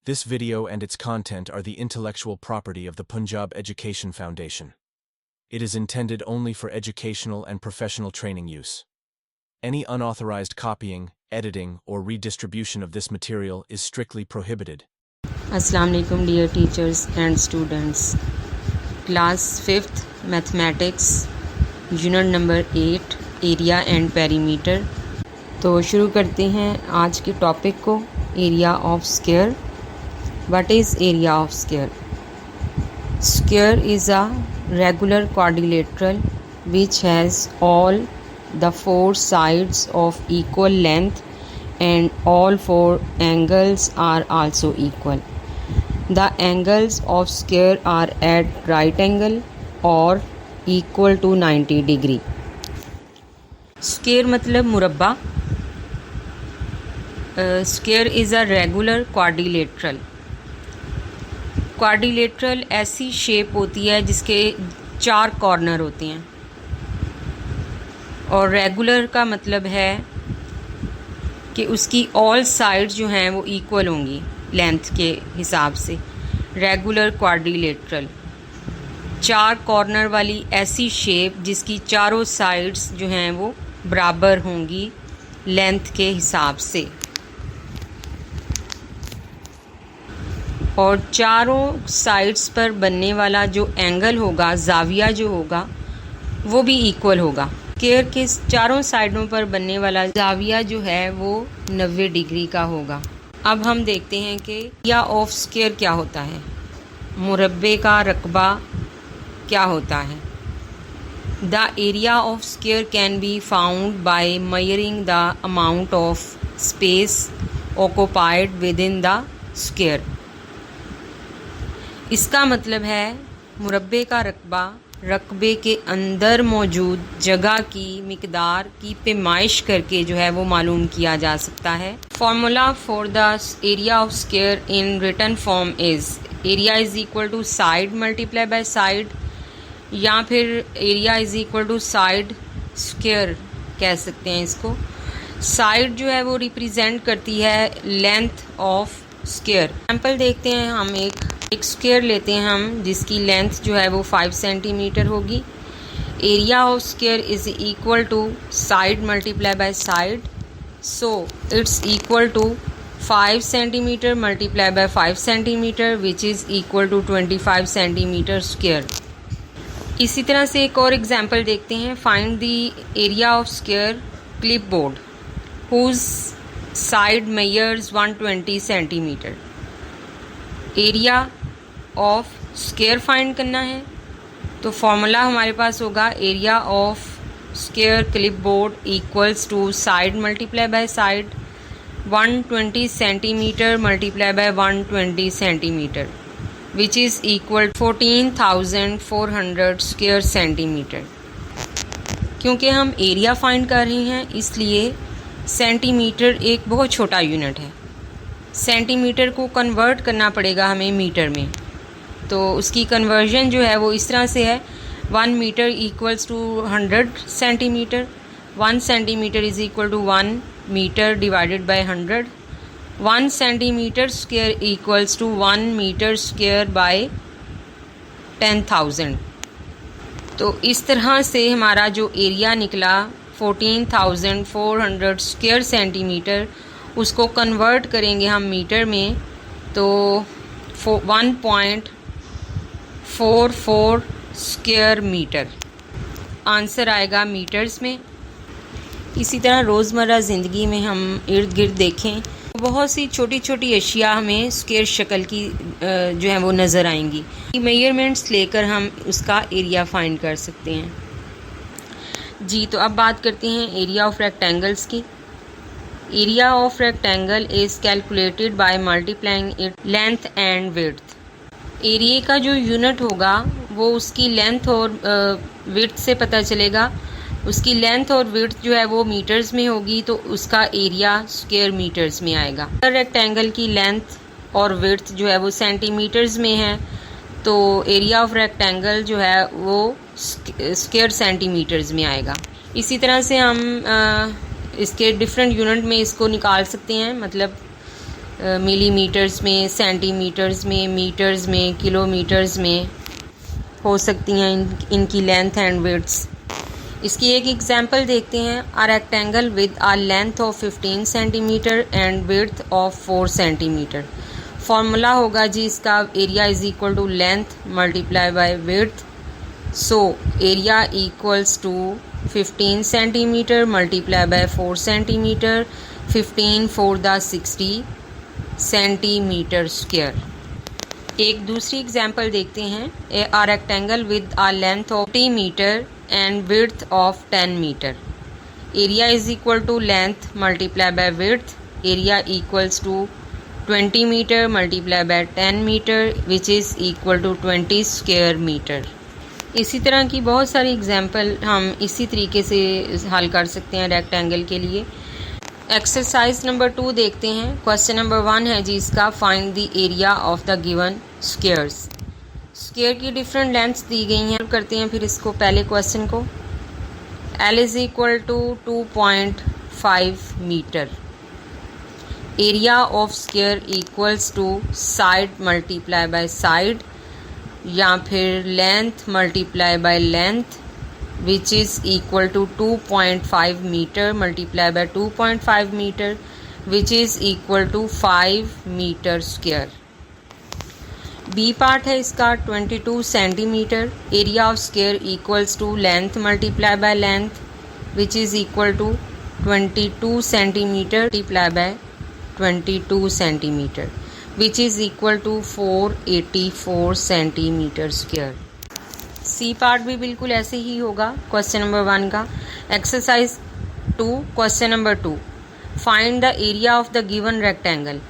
This video and its content are the intellectual property of the Punjab Education Foundation. It is intended only for educational and professional training use. Any unauthorized copying, editing, or redistribution of this material is strictly prohibited. Assalamu alaikum dear teachers and students. Class 5th Mathematics Unit number 8 Area and Perimeter. तो शुरू करते हैं आज के topic को, area of square. What is area of square? Square is a regular quadrilateral which has all the four sides of equal length and all four angles are also equal. The angles of square are at right angle or equal to 90 degree. Square मतलब मुरब्बा. Square is a regular quadrilateral. Quadrilateral ऐसी shape होती है जिसके 4 corner होते हैं, और regular का मतलब है कि उसकी ऑल साइड्स जो हैं वो इक्वल होंगी लेंथ के हिसाब से. रेगुलर क्वाड्रिलेटरल 4 कॉर्नर वाली ऐसी शेप जिसकी चारों साइड्स जो हैं वो बराबर होंगी लेंथ के हिसाब से, और चारों साइड्स पर बनने वाला जो एंगल होगा, जाविया जो होगा, वो भी इक्वल होगा. स्क्वायर के चारों साइडों पर बनने वाला जाविया जो है वो 90 डिग्री का होगा. अब हम देखते हैं कि एरिया ऑफ स्क्वायर क्या होता है, मुरब्बे का रकबा क्या होता है. The area of square can be found by measuring the amount of space occupied with in the square. इसका मतलब है मुरब्बे का रकबा रकबे के अंदर मौजूद जगह की मिकदार की पैमाइश करके जो है वो मालूम किया जा सकता है. Formula for the area of square in written form is area is equal to side multiply by side, या फिर area is equal to side square कह सकते हैं इसको. साइड जो है वो रिप्रेजेंट करती है लेंथ ऑफ स्क्वायर. एग्जाम्पल देखते हैं हम. एक स्क्वायर लेते हैं हम जिसकी लेंथ जो है वो 5 सेंटीमीटर होगी. Area of square is equal to side multiply by side, so it's equal to 5 centimetre multiply by 5 centimetre which is equal to 25 centimetre square. इसी तरह से एक और एग्जांपल देखते हैं. Find the area of square clipboard whose side measures 120 centimetre. Area of square find करना है तो फॉर्मूला हमारे पास होगा area of square clipboard equals to side multiply by side 120 centimetre multiply bye 120 centimetre which is equal 14,400 square centimetre. क्योंकि हम area find कर रहे हैं इसलिए सेंटीमीटर एक बहुत छोटा यूनिट है. सेंटीमीटर को कन्वर्ट करना पड़ेगा हमें मीटर में, तो उसकी कन्वर्जन जो है वो इस तरह से है. 1 metre equals to 100 centimetre. 1 centimetre is equal to 1 metre divided by 100. 1 centimetre square equals to 1 metre square by 10,000. तो इस तरह से हमारा जो एरिया निकला 14,400 स्क्वायर सेंटीमीटर, उसको कन्वर्ट करेंगे हम मीटर में तो 1.44 स्क्वायर मीटर आंसर आएगा मीटर्स में. इसी तरह रोज़मर्रा ज़िंदगी में हम इर्द गिर्द देखें बहुत सी छोटी छोटी अशिया हमें स्क्वायर शक्ल की जो है वो नज़र आएंगी. मेजरमेंट्स लेकर हम उसका एरिया फाइंड कर सकते हैं. जी, तो अब बात करते हैं एरिया ऑफ रेक्टेंगल्स की. Area of rectangle is calculated by multiplying it length and width. Area का जो यूनिट होगा वो उसकी लेंथ और विड्थ से पता चलेगा. उसकी लेंथ और विड्थ जो है वो मीटर्स में होगी तो उसका एरिया स्क्वायर मीटर्स में आएगा. रेक्टेंगल की लेंथ और विड्थ जो है वो सेंटीमीटर्स में है तो एरिया ऑफ रेक्टेंगल जो है वो स्क्वायर सेंटीमीटर्स में आएगा. इसी तरह से हम इसके डिफरेंट यूनिट में इसको निकाल सकते हैं. मतलब मिलीमीटर्स में, सेंटीमीटर्स में, मीटर्स में, किलोमीटर्स में हो सकती हैं इनकी लेंथ एंड विड्थ्स। इसकी एक एग्जांपल देखते हैं। A rectangle with a length of 15 centimetre and width of 4 centimetre. Formula होगा जी इसका, area is equal to length multiply by width. So area equals to 15 centimetre multiply by 4 centimetre, 15 4 the 60 centimetre square. एक दूसरी example देखते हैं। A rectangle with a length of 40 metre and width of 10 metre. Area is equal to length multiply by width, area equals to 20 metre multiply by 10 metre which is equal to 20 square metre. इसी तरह की बहुत सारी example हम इसी तरीके से हल कर सकते हैं रेक्टेंगल के लिए। एक्सरसाइज नंबर 2 देखते हैं। क्वेश्चन नंबर 1 है जी इसका, find the area of the given squares. Square की डिफरेंट लेंथ्स दी गई हैं। करते हैं फिर इसको, पहले क्वेश्चन को। L is equal to 2.5 metre. Area of square equals to side multiply by side या फिर length multiply by length which is equal to 2.5 metre multiply by 2.5 metre which is equal to 5 metre square. B part है इसका 22 सेंटीमीटर। Area of square equals to length multiply by length which is equal to 22 centimetre multiply by 22 centimetre which is equal to 484 centimetre square. C part भी बिल्कुल ऐसे ही होगा question number 1 का। Exercise 2 question number 2, find the area of the given rectangle.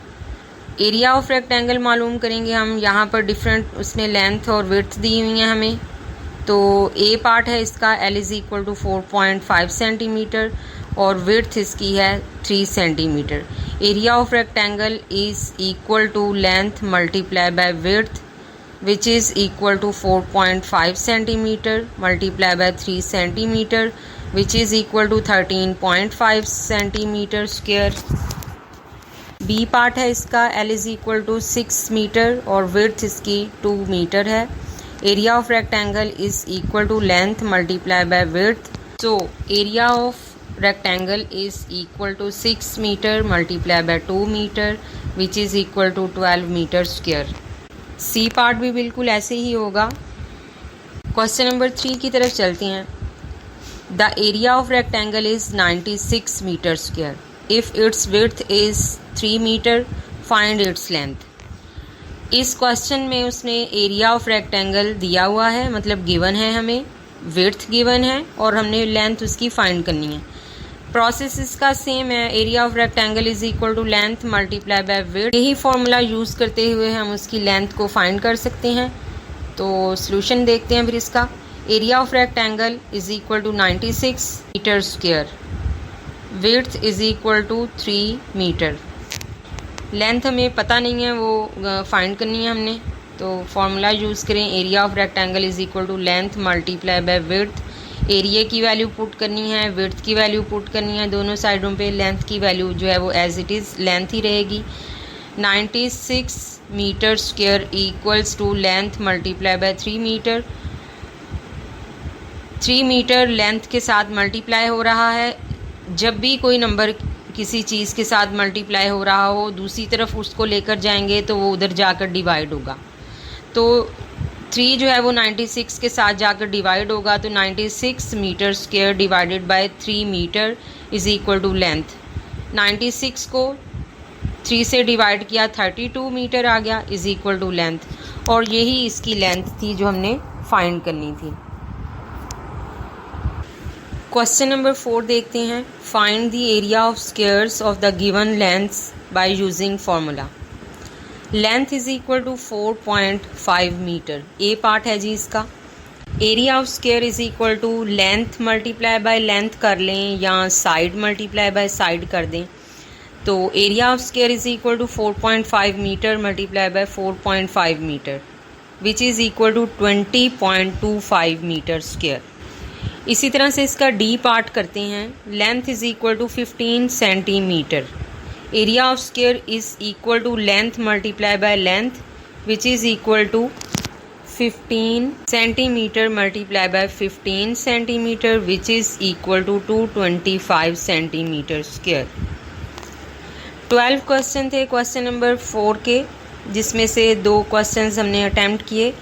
Area of rectangle मालूम करेंगे हम। यहाँ पर डिफरेंट उसमें लेंथ और विड्थ दी हुई हैं हमें। तो ए पार्ट है इसका, L is equal to 4.5 centimetre और विड्थ इसकी है 3 centimetre. Area of rectangle is equal to length multiply by width which is equal to 4.5 centimeter multiply by 3 centimeter which is equal to 13.5 centimeter square। B part है इसका, L is equal to 6 metre और width इसकी 2 metre है। Area of rectangle is equal to length multiply by width। So area of rectangle is equal to 6 metre multiply by 2 metre which is equal to 12 metre square. C part भी बिल्कुल ऐसे ही होगा। Question number 3 की तरफ चलते हैं। The area of rectangle is 96 metre square. If its width is 3 metre find its length. इस question में उसने एरिया ऑफ रेक्टेंगल दिया हुआ है, मतलब गिवन है, हमें विड्थ गिवन है और हमने लेंथ उसकी फाइंड करनी है। प्रोसेस इसका सेम है। Area of rectangle is equal to length multiply by width. यही फॉर्मूला यूज़ करते हुए हम उसकी लेंथ को फाइंड कर सकते हैं। तो सॉल्यूशन देखते हैं फिर इसका। Area of rectangle is equal to 96 metre square, width is equal to 3 metre. Length हमें पता नहीं है, वो फाइंड करनी है हमने। तो फॉर्मूला यूज़ करें, area of rectangle is equal to length multiply by width. Area की वैल्यू पुट करनी है, विड्थ की वैल्यू पुट करनी है दोनों साइडों पे। लेंथ की वैल्यू जो है वो एज इट इज़ लेंथ ही रहेगी। 96 metre square equals to length multiply by 3 metre. 3 metre length के साथ मल्टीप्लाई हो रहा है। जब भी कोई नंबर किसी चीज़ के साथ मल्टीप्लाई हो रहा हो, दूसरी तरफ उसको लेकर जाएंगे तो वो उधर जाकर डिवाइड होगा। तो 3 जो है वो 96 के साथ जाकर डिवाइड होगा। तो 96 metre square divided by 3 metre is equal to length. 96 को 3 से डिवाइड किया, 32 मीटर आ गया इज़ इक्वल टू लेंथ। और यही इसकी लेंथ थी जो हमने फाइंड करनी थी। क्वेश्चन नंबर 4 देखते हैं। Find the area of squares of the given lengths by using formula. Length is equal to 4.5 metre. A part है जी इसका। Area of square is equal to length multiply by length कर लें या side multiply by side कर दें। तो area of square is equal to 4.5 metre multiply by 4.5 metre which is equal to 20.25 metre square. इसी तरह से इसका डी पार्ट करते हैं। Length is equal to 15 centimetre. Area of square is equal to length multiply by length which is equal to 15 centimetre multiply by 15 centimetre which is equal to 225 centimetre square. 12 question थे question number 4 के, जिसमें से 2 questions हमने attempt किए,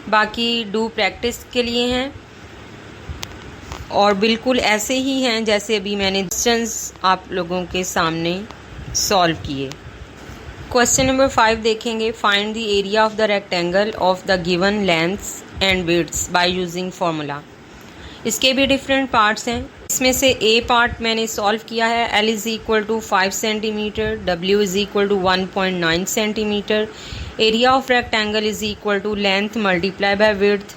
बाकी do practice के लिए हैं और बिल्कुल ऐसे ही हैं जैसे अभी मैंने क्वेश्चंस आप लोगों के सामने सॉल्व किए। क्वेश्चन नंबर 5 देखेंगे। Find the area of the rectangle of the given lengths and widths by using formula. इसके भी डिफरेंट पार्ट्स हैं। इसमें से ए पार्ट मैंने सॉल्व किया है। L is equal to 5 centimetre, W is equal to 1.9 centimetre, area of rectangle is equal to length multiply by width,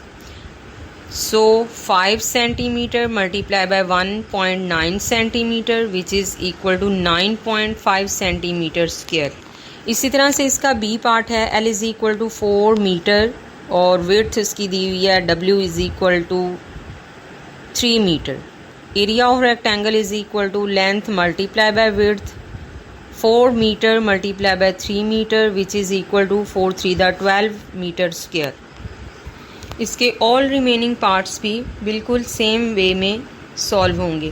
so 5 centimetre multiply by 1.9 centimetre which is equal to 9.5 centimetre square. इसी तरह से इसका B part है। L is equal to 4 metre और width इसकी दी हुई है W is equal to 3 metre. Area of rectangle is equal to length multiply by width 4 metre multiply by 3 metre which is equal to 4 3 12 metre square. इसके all remaining parts भी बिल्कुल same way में solve होंगे।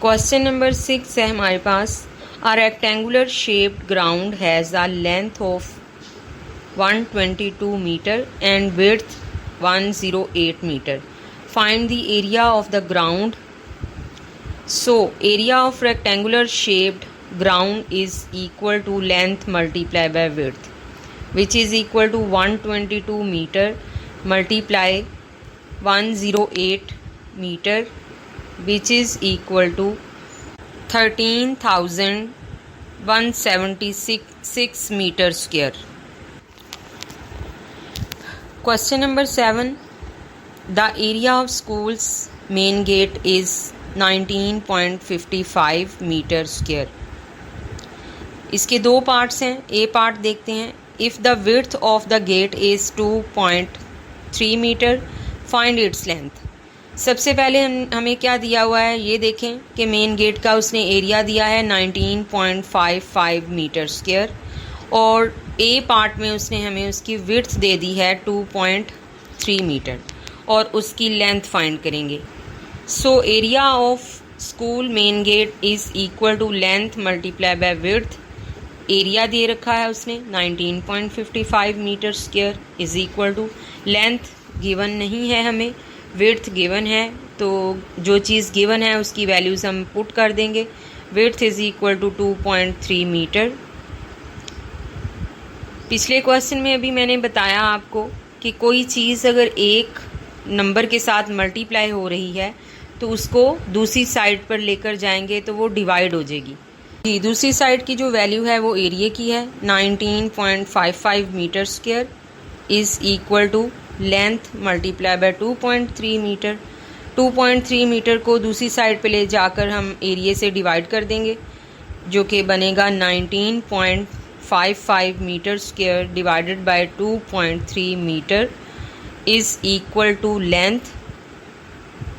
Question number 6 है हमारे पास। A rectangular shaped ground has a length of 122 meter and width 108 meter. Find the area of the ground. So area of rectangular shaped ground is equal to length multiplied by width, which is equal to 122 meter multiply 108 meter, which is equal to 13,176 meter square. Question number 7. The area of school's main gate is 19.55 meter square. इसके 2 parts हैं। ए part देखते हैं। If the width of the gate is 2.3 meter, find its length. सबसे पहले हमें क्या दिया हुआ है ये देखें कि मेन गेट का उसने एरिया दिया है 19.55 मीटर स्क्वायर और ए पार्ट में उसने हमें उसकी विड्थ दे दी है 2.3 मीटर और उसकी लेंथ फाइंड करेंगे। So area of school main gate is equal to length multiply by width. Area दे रखा है उसने 19.55 metre square is equal to length given नहीं है हमें, विड्थ गिवन है, तो जो चीज़ गिवन है उसकी वैल्यूज़ हम पुट कर देंगे। Width is equal to 2.3 metre. पिछले क्वेश्चन में अभी मैंने बताया आपको कि कोई चीज़ अगर एक नंबर के साथ मल्टीप्लाई हो रही है तो उसको दूसरी साइड पर लेकर जाएंगे तो वो डिवाइड हो जाएगी। जी, दूसरी साइड की जो वैल्यू है वो एरिया की है 19.55 metre square is equal to length multiply by 2.3 metre. 2.3 metre को दूसरी साइड पे ले जाकर हम एरिया से डिवाइड कर देंगे जो कि बनेगा 19.55 metre square divided by 2.3 metre is equal to length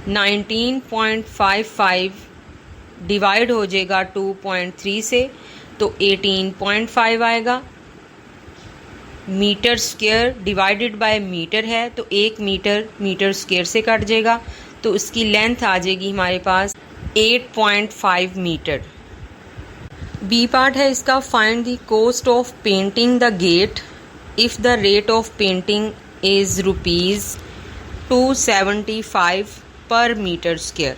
19.55 divide हो जाएगा 2.3 से तो 18.5 आएगा। Metre square divided by metre है तो 1 मीटर मीटर स्क्वायर से कट जाएगा तो उसकी लेंथ आ जाएगी हमारे पास 8.5 मीटर। बी पार्ट है इसका। Find the cost of painting the get if the rate of painting is ₹275 per metre square.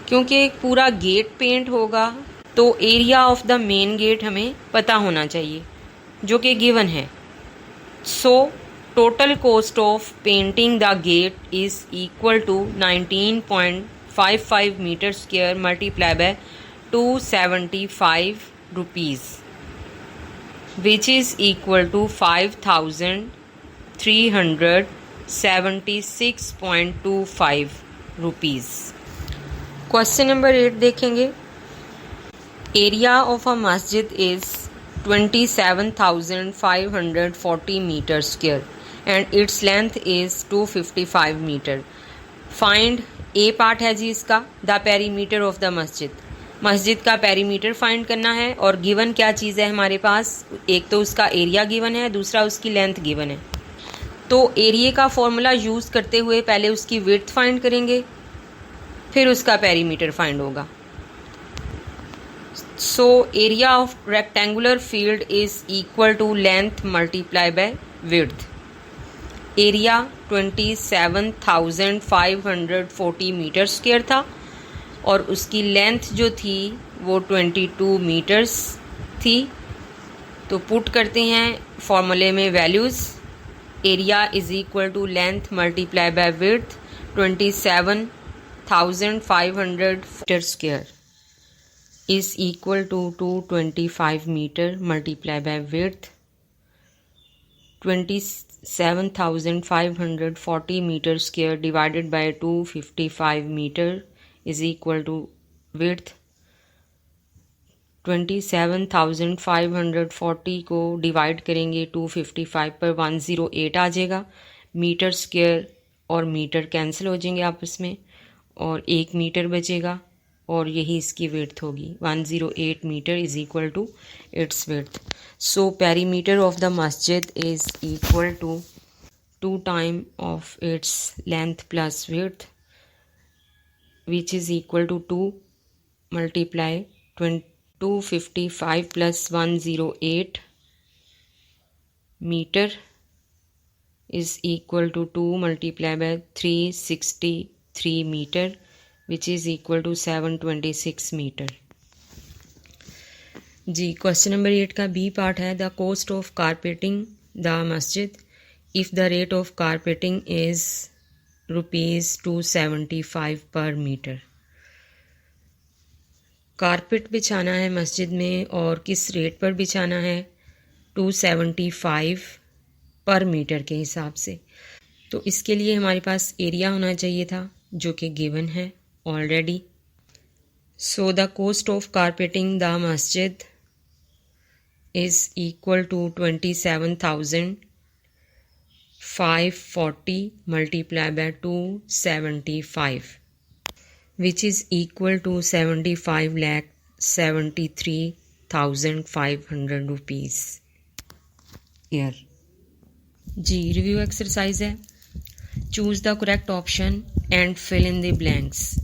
क्योंकि एक पूरा गेट पेंट होगा तो area of the main gate हमें पता होना चाहिए जो कि गिवन है। So total cost of painting the gate is equal to 19.55 metre square multiply by 275 rupees which is equal to 5,376.25 rupees. Question number 8 देखेंगे। एरिया ऑफ अ मस्जिद is 27,540 meter square and its length is 255 meter. Find A part है जी इसका the perimeter of the मस्जिद। मस्जिद का perimeter find करना है और गिवन क्या चीज़ है हमारे पास, एक तो उसका एरिया गिवन है, दूसरा उसकी लेंथ गिवन है। तो एरिया का फॉर्मूला यूज़ करते हुए पहले उसकी विड्थ फाइंड करेंगे, फिर उसका पेरीमीटर फाइंड होगा। So area of rectangular field is equal to length multiply by width. Area 27,540 metre square था और उसकी लेंथ जो थी वो 22 मीटर्स थी। तो पुट करते हैं फॉर्मूले में values. Area is equal to length multiply by width 27,500 metre square is equal to 225 meter multiplied by width 27,540 meter square divided by 255 meter is equal to width 27,540 को डिवाइड करेंगे 255 पर 108 आ जाएगा। मीटर स्क्वायर और metre cancel हो जाएंगे आपस में और 1 मीटर बचेगा और यही इसकी विड्थ होगी। 108 metre is equal to its width. So perimeter of the मस्जिद is equal to 2 time of its length plus width which is equal to 2 multiply 255 plus 108 metre is equal to 2 multiplied by 363 meter which is equal to 726 meter। जी question number 8 का B part है the cost of carpeting the मस्जिद if the rate of carpeting is ₹275 per metre. Carpet बिछाना है मस्जिद में और किस रेट पर बिछाना है 275 पर मीटर के हिसाब से। तो इसके लिए हमारे पास एरिया होना चाहिए था जो कि गिवन है already. So the cost of carpeting the मस्जिद is equal to 27,540 multiply by 275 which is equal to 75,73,500 rupees here। जी रिव्यू एक्सरसाइज है। Choose the correct option and fill in the blanks.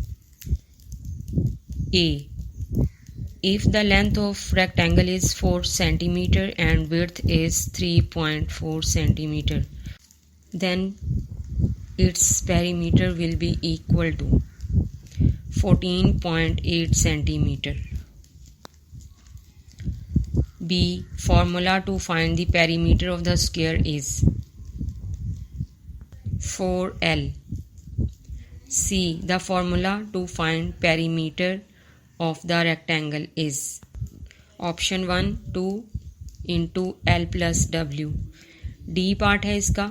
A if the length of rectangle is 4 centimeter and width is 3.4 centimeter then its perimeter will be equal to 14.8 centimeter। B formula to find the perimeter of the square is 4L। C the formula to find perimeter of the rectangle is option 1 2 into L plus W। D part है इसका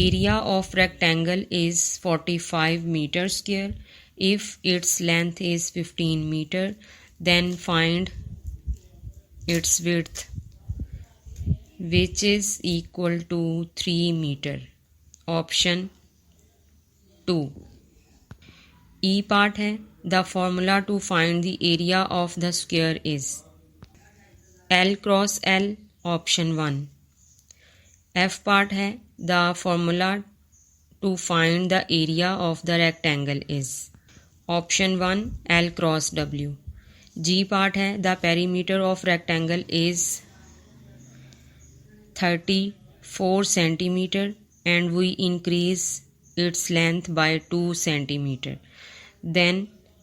area of rectangle is 45 meter square if its length is 15 meter then find its width which is equal to 3 meter option 2। E part है the formula to find the area of the square is L cross L option 1। F part है the formula to find the area of the rectangle is option 1 L cross W। G part है the perimeter of rectangle is 34 centimeter and we increase its length by 2 centimeter then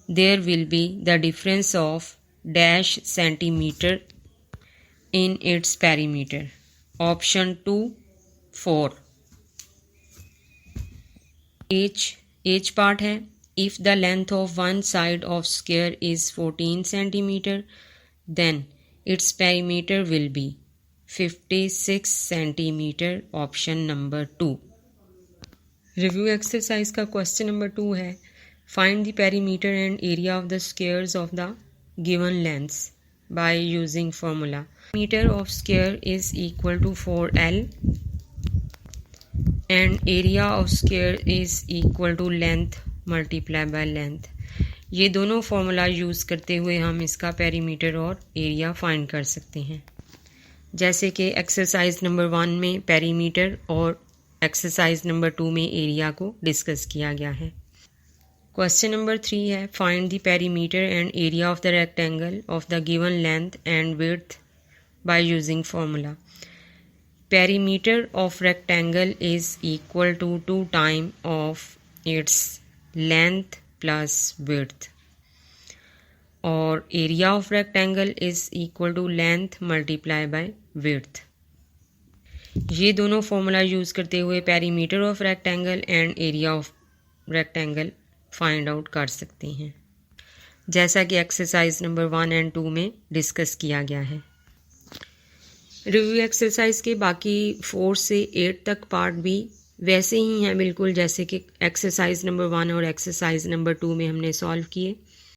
there will be the difference of dash centimeter in its perimeter option 2 4। H part है if the length of one side of square is 14 centimeter then its perimeter will be 56 centimeter option number 2। Review exercise का question number 2 है find the perimeter and area of the squares of the given lengths by using formula. Metre of square is equal to 4L and area of square is equal to length multiplied by length। ये दोनों formula use करते हुए हम इसका perimeter और area find कर सकते हैं। जैसे कि एक्सरसाइज नंबर 1 में पेरीमीटर और एक्सरसाइज नंबर 2 में एरिया को डिस्कस किया गया है। क्वेश्चन नंबर 3 है, find the perimeter and area of the rectangle of the given length and width by using formula. Perimeter of rectangle is equal to 2 time of its length plus width और area of rectangle is equal to length multiply by width. ये दोनों formula use करते हुए perimeter of rectangle and area of rectangle find out कर सकते हैं, जैसा कि एक्सरसाइज नंबर 1 एंड 2 में डिस्कस किया गया है। रिव्यू एक्सरसाइज के बाकी 4 से 8 तक पार्ट भी वैसे ही हैं बिल्कुल जैसे कि एक्सरसाइज नंबर 1 और एक्सरसाइज नंबर 2 में हमने सॉल्व किए।